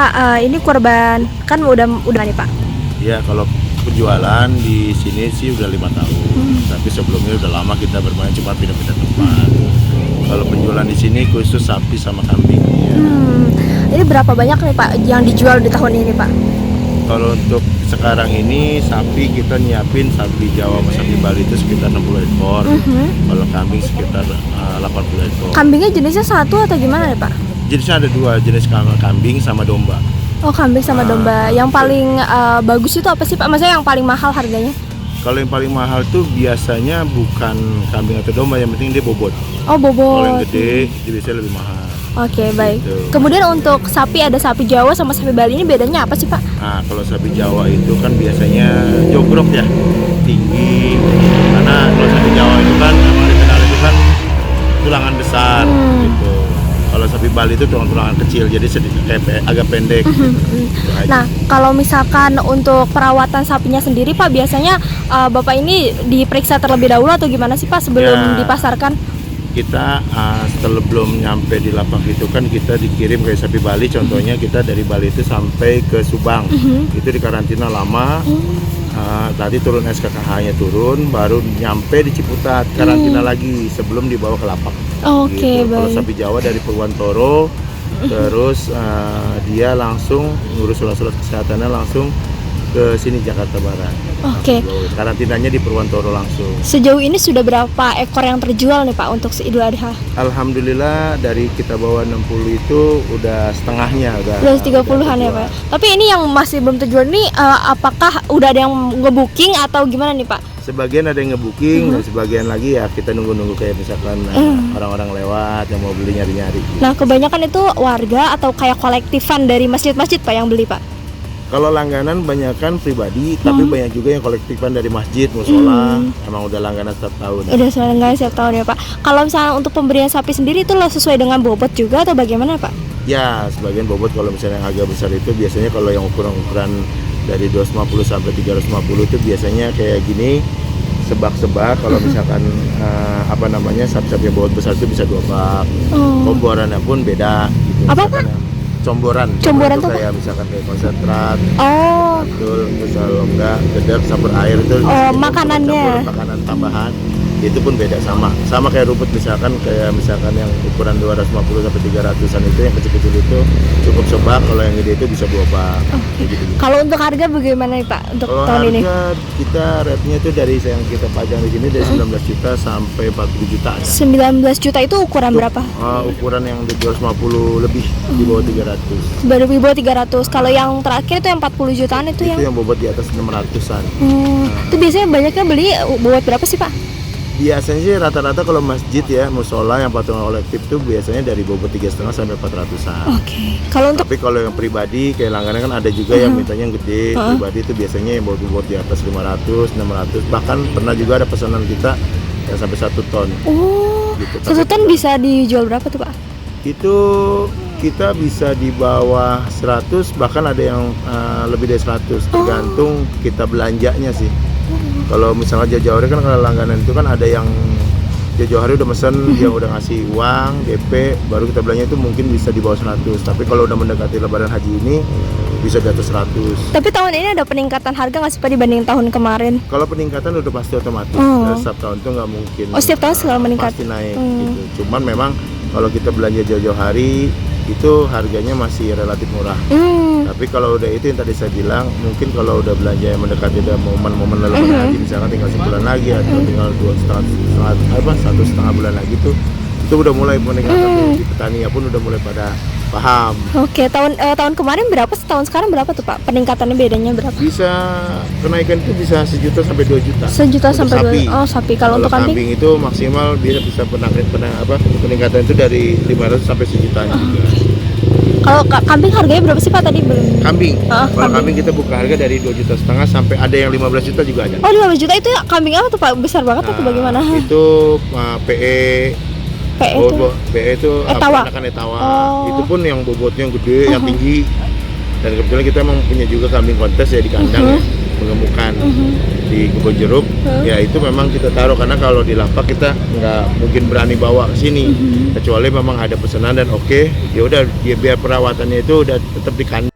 Pak, ini kurban kan udah nih Pak. Ya kalau penjualan di sini sih udah 5 tahun, tapi sebelumnya udah lama kita bermain cuma pindah-pindah tempat. Kalau penjualan di sini khusus sapi sama kambing. Ini berapa banyak nih Pak yang dijual di tahun ini Pak? Kalau untuk sekarang ini sapi kita nyiapin sapi Jawa sama sapi Bali itu sekitar 60 ekor. Kalau kambing sekitar 80 ekor. Kambingnya jenisnya satu atau gimana nih Pak? Jenisnya ada dua jenis, kambing sama domba. Oh, kambing sama domba. Yang paling bagus itu apa sih Pak? Maksudnya yang paling mahal harganya? Kalau yang paling mahal tuh biasanya bukan kambing atau domba, yang penting dia bobot. Oh, bobot. Kalau yang gede itu biasanya lebih mahal. Oke, baik. Gitu. Kemudian untuk sapi, ada sapi Jawa sama sapi Bali, ini bedanya apa sih Pak? Nah, kalau sapi Jawa itu kan biasanya jogrok ya, tinggi. Karena kalau sapi Jawa itu kan yang dikenal itu kan tulangan besar gitu. Kalau sapi Bali itu tulang-tulangan kecil, jadi sedikit kayak agak pendek. Gitu. Nah, kalau misalkan untuk perawatan sapinya sendiri Pak, biasanya Bapak ini diperiksa terlebih dahulu atau gimana sih Pak sebelum dipasarkan? Kita sebelum nyampe di lapak itu kan kita dikirim kayak sapi Bali, contohnya kita dari Bali itu sampai ke Subang, itu di karantina lama. Tadi turun SKKH-nya turun, baru nyampe di Ciputat karantina lagi sebelum dibawa ke lapak. Oke, Gitu. Kalau baik. sapi Jawa dari Purwantoro, terus dia langsung ngurus surat-surat kesehatannya langsung ke sini Jakarta Barat. Oke. Karantinanya di Purwantoro langsung. Sejauh ini sudah berapa ekor yang terjual nih Pak untuk Idul Adha? Alhamdulillah dari kita bawa 60 itu udah setengahnya Udah 30-an ya Pak. Tapi ini yang masih belum terjual nih, apakah udah ada yang nge-booking atau gimana nih Pak? Sebagian ada yang nge-booking dan sebagian lagi ya kita nunggu-nunggu kayak misalkan orang-orang lewat yang mau beli nyari-nyari gitu. Nah, kebanyakan itu warga atau kayak kolektifan dari masjid-masjid Pak yang beli Pak? Kalau langganan banyakan pribadi, tapi banyak juga yang kolektifan dari masjid, musola. Emang udah langganan setiap tahun. Udah selenggan setiap tahun ya Pak. Kalau misalnya untuk pemberian sapi sendiri itu sesuai dengan bobot juga atau bagaimana Pak? Ya, sebagian bobot. Kalau misalnya yang agak besar itu biasanya kalau yang ukuran dari 250 sampai 350 itu biasanya kayak gini, sebak-sebak. Kalau misalkan sapi-sapi yang bobot besar itu bisa 2 bak. Komborannya pun beda gitu. Apa, Misalkan Pak? Comboran Comboran itu tuh kayak misalkan kayak konsentrat, Oh, terus kalau enggak gedek campur air itu makanannya. makanan tambahan itu pun beda, sama kayak rumput misalkan yang ukuran 250 sampai 300-an itu yang kecil-kecil itu cukup sebak, kalau yang gede itu bisa 2 bak. Gitu. Kalau untuk harga bagaimana nih Pak untuk Kalau tahun ini? harga kita rate-nya itu dari yang kita pajang di sini dari 19 juta sampai 40 juta ada. 19 juta itu ukuran berapa? Ukuran yang 250 lebih di bawah 300. Baru di bawah 300. Kalau yang terakhir itu yang 40 jutaan itu Itu yang bobot di atas 600-an. Itu biasanya banyaknya beli buat berapa sih Pak? Biasanya sih rata-rata kalau masjid ya, musola yang patungan kolektif tuh biasanya dari bobot 3,5 sampai 400-an. Oke. Kalau untuk Tapi kalau yang pribadi kayak langganan kan ada juga yang mintanya yang gede. Pribadi itu biasanya yang bobot di atas 500, 600. Bahkan pernah juga ada pesanan kita yang sampai 1 ton. Gitu. satu ton bisa dijual berapa tuh Pak? Itu kita bisa di bawah 100, bahkan ada yang lebih dari 100, tergantung kita belanjanya sih. Kalau misalnya jauh-jauh hari kan kalau langganan itu kan ada yang jauh-jauh hari udah mesen, dia udah ngasih uang, DP, baru kita belanja itu mungkin bisa di bawah 100. Tapi kalau udah mendekati lebaran haji ini bisa di atas 100. Tapi tahun ini ada peningkatan harga nggak sih Pak dibanding tahun kemarin? Kalau peningkatan udah pasti otomatis. Ya, setiap tahun itu nggak mungkin. Setiap tahun selalu meningkat. Pasti naik gitu. Cuman memang kalau kita belanja jauh-jauh hari itu harganya masih relatif murah. Tapi kalau udah itu yang tadi saya bilang, mungkin kalau udah belanja yang mendekati ada momen-momen lebaran haji, misalkan tinggal sebulan lagi atau tinggal 1,5 bulan lagi tuh, itu udah mulai peningkatan tuh. Di petani pun udah mulai pada paham. Oke, tahun kemarin berapa, tahun sekarang berapa tuh Pak? Peningkatannya bedanya berapa? Bisa kenaikan itu bisa 1 juta sampai 2 juta. 1 juta Untuk sampai 2 sapi. juta. Oh, sapi. Kalau untuk kambing? itu maksimal dia bisa peningkatan itu dari 500 sampai 1 juta juga. Kalau kambing harganya berapa sih Pak tadi belum? Kambing. Kalau kambing. kambing kita buka harga dari 2,5 juta sampai ada yang 15 juta juga ada. Oh, 15 juta itu kambing apa tuh Pak? Besar banget atau bagaimana? Itu PE. PE itu? PE itu Etawa. anakan etawa. Oh. Itu pun yang bobotnya yang gede, yang tinggi. Dan kebetulan kita emang punya juga kambing kontes ya di kandang ya, mengemukan. di kebun jeruk, ya itu memang kita taruh karena kalau di lapak kita nggak mungkin berani bawa ke sini, kecuali memang ada pesanan dan oke, ya udah biar perawatannya itu udah tetap di kandang.